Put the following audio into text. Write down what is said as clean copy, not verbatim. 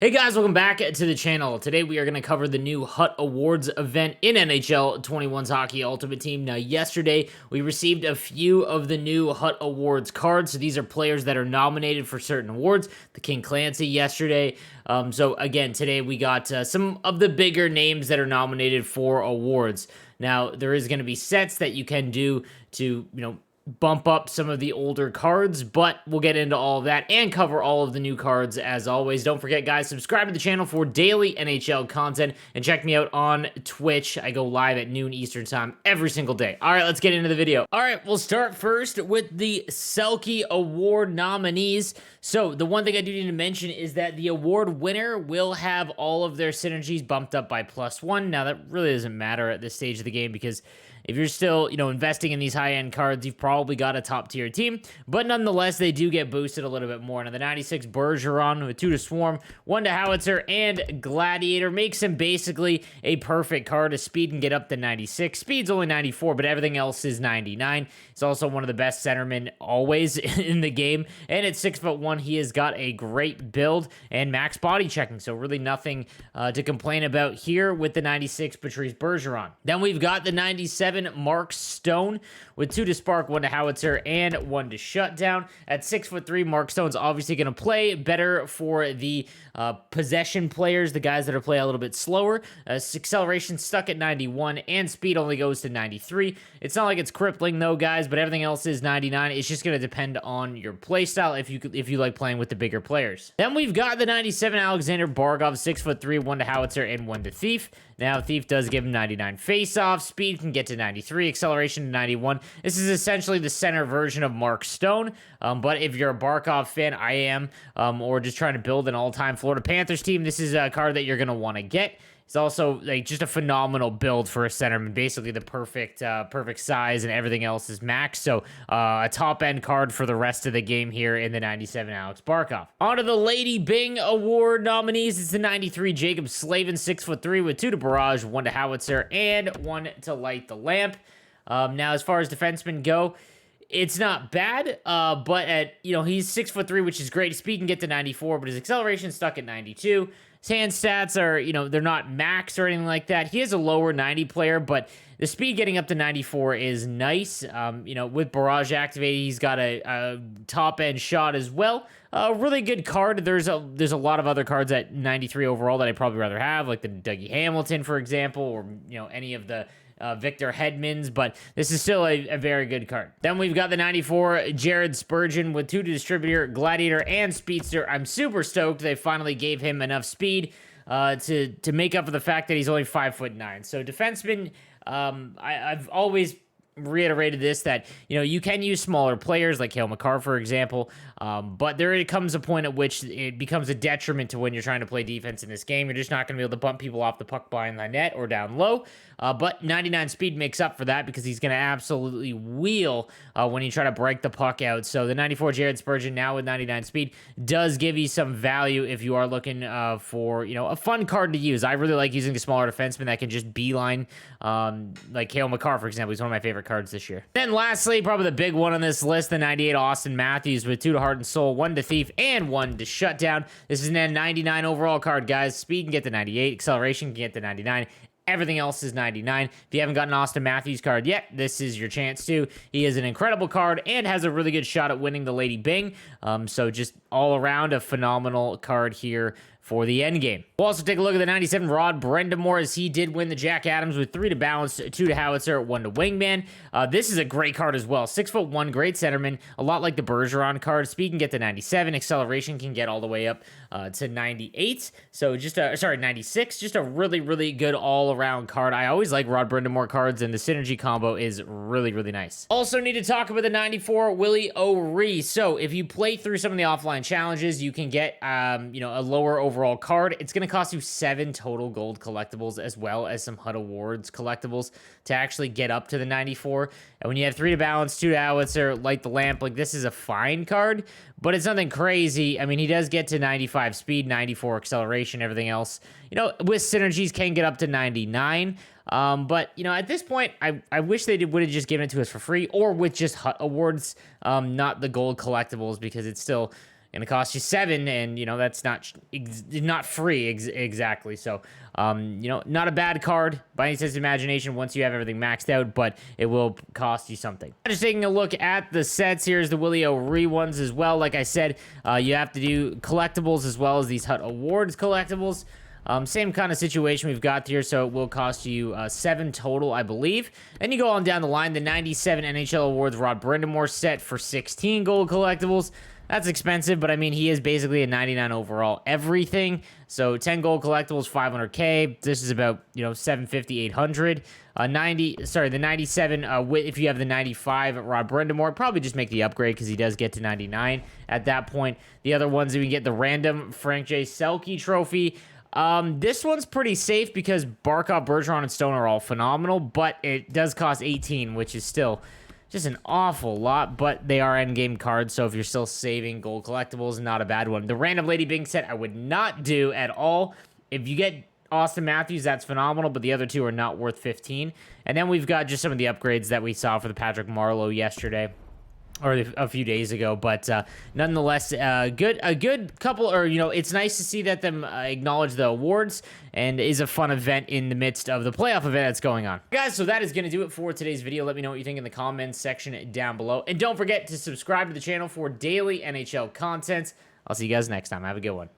Hey guys, welcome back to the channel. Today we are going to cover the new HUT Awards event in NHL 21's Hockey Ultimate Team. Now yesterday we received a few of the new HUT Awards cards. So these are players that are nominated for certain awards. The King Clancy yesterday. So again, today we got some of the bigger names that are nominated for awards. Now there is going to be sets that you can do to, bump up some of the older cards, but we'll get into all of that and cover all of the new cards as always. Don't forget, guys, subscribe to the channel for daily NHL content and check me out on Twitch. I go live at noon Eastern time every single day. All right, let's get into the video. All right, we'll start first with the Selke Award nominees. So the one thing I do need to mention is that the award winner will have all of their synergies bumped up by +1. Now, that really doesn't matter at this stage of the game because if you're still, investing in these high-end cards, you've probably got a top-tier team. But nonetheless, they do get boosted a little bit more. Now, the 96 Bergeron with 2 to Swarm, 1 to Howitzer, and Gladiator makes him basically a perfect card. His speed can get up to 96. Speed's only 94, but everything else is 99. He's also one of the best centermen always in the game. And at 6'1", he has got a great build and max body checking. So really nothing to complain about here with the 96 Patrice Bergeron. Then we've got the 97 Mark Stone with 2 to Spark, 1 to Howitzer, and 1 to Shutdown. At 6'3", Mark Stone's obviously going to play better for the possession players, the guys that are playing a little bit slower. Acceleration stuck at 91, and speed only goes to 93. It's not like it's crippling though, guys, but everything else is 99. It's just going to depend on your playstyle if you like playing with the bigger players. Then we've got the 97 Alexander Barkov, 6'3", 1 to Howitzer, and 1 to Thief. Now, Thief does give him 99 face-off. Speed can get to 93. Acceleration to 91. This is essentially the center version of Mark Stone. But if you're a Barkov fan, I am, or just trying to build an all-time Florida Panthers team, this is a card that you're going to want to get. It's also just a phenomenal build for a centerman, basically the perfect size, and everything else is max. So a top-end card for the rest of the game here in the 97 Alex Barkov. On to the Lady Bing Award nominees. It's the 93 Jacob Slavin, 6'3", with 2 to Barrage, 1 to Howitzer, and 1 to Light the Lamp. Now, as far as defensemen go, it's not bad, but he's 6'3", which is great. His speed can get to 94, but his acceleration stuck at 92. His hand stats are, they're not max or anything like that. He is a lower 90 player, but the speed getting up to 94 is nice. With Barrage activated, he's got a top-end shot as well. A really good card. There's a lot of other cards at 93 overall that I'd probably rather have, like the Dougie Hamilton, for example, or, any of the Victor Hedmans, but this is still a very good card. Then we've got the 94 Jared Spurgeon with 2 to Distributor, Gladiator, and Speedster. I'm super stoked they finally gave him enough speed to make up for the fact that he's only 5'9". So defenseman, I've always reiterated this, that you can use smaller players like Cale Makar, for example, but there comes a point at which it becomes a detriment to when you're trying to play defense in this game. You're just not going to be able to bump people off the puck behind the net or down low, but 99 speed makes up for that because he's going to absolutely wheel when you try to break the puck out. So the 94 Jared Spurgeon, now with 99 speed, does give you some value if you are looking for a fun card to use. I really like using the smaller defenseman that can just beeline, like Cale Makar, for example. He's one of my favorite cards this year. Then lastly, probably the big one on this list, the 98 Austin Matthews with 2 to Heart and Soul, 1 to Thief, and 1 to Shutdown. This is a 99 overall card, guys. Speed can get to 98, acceleration can get to 99. Everything else is 99. If you haven't got an Austin Matthews card yet, this is your chance to. He is an incredible card and has a really good shot at winning the Lady Bing. So just all around a phenomenal card here for the end game. We'll also take a look at the 97 Rod Brindamour, as he did win the Jack Adams with 3 to Balance, 2 to Howitzer, 1 to Wingman. This is a great card as well. 6'1", great centerman, a lot like the Bergeron card. Speed can get to 97, acceleration can get all the way up to 98. So 96. Just a really, really good all-around card. I always like Rod Brindamour cards, and the synergy combo is really, really nice. Also need to talk about the 94 Willie OReilly. So if you play through some of the offline challenges, you can get a lower overall card. It's going to cost you 7 total gold collectibles, as well as some HUT Awards collectibles, to actually get up to the 94. And when you have 3 to Balance, 2 to Howitzer, Light the Lamp, like, this is a fine card, but it's nothing crazy. I mean, he does get to 95 speed, 94 acceleration, everything else, with synergies can get up to 99. But, at this point, I wish they would have just given it to us for free, or with just HUT Awards, not the gold collectibles, because it's still, going to cost you 7, and that's not free exactly. So not a bad card by any sense of imagination once you have everything maxed out, but it will cost you something. Just taking a look at the sets, here's the Willie OReilly ones as well. Like I said, you have to do collectibles as well as these Hut Awards collectibles. Same kind of situation we've got here, so it will cost you 7 total, I believe. Then you go on down the line, the 97 NHL Awards Brindamour set for 16 gold collectibles. That's expensive, but I mean, he is basically a 99 overall everything. So 10 gold collectibles, 500K. This is about, 750, 800. The 97, if you have the 95 Brindamour, probably just make the upgrade because he does get to 99 at that point. The other ones, we get the random Frank J. Selke trophy. This one's pretty safe because Barkov, Bergeron, and Stone are all phenomenal, but it does cost 18, which is still just an awful lot, but they are endgame cards, so if you're still saving gold collectibles, not a bad one. The random Lady Byng set I would not do at all. If you get Austin Matthews, that's phenomenal, but the other two are not worth 15. And then we've got just some of the upgrades that we saw for the Patrick Marleau yesterday, or a few days ago, but nonetheless, a good couple, or it's nice to see that them acknowledge the awards, and is a fun event in the midst of the playoff event that's going on. Guys, so that is going to do it for today's video. Let me know what you think in the comments section down below, and don't forget to subscribe to the channel for daily NHL content. I'll see you guys next time. Have a good one.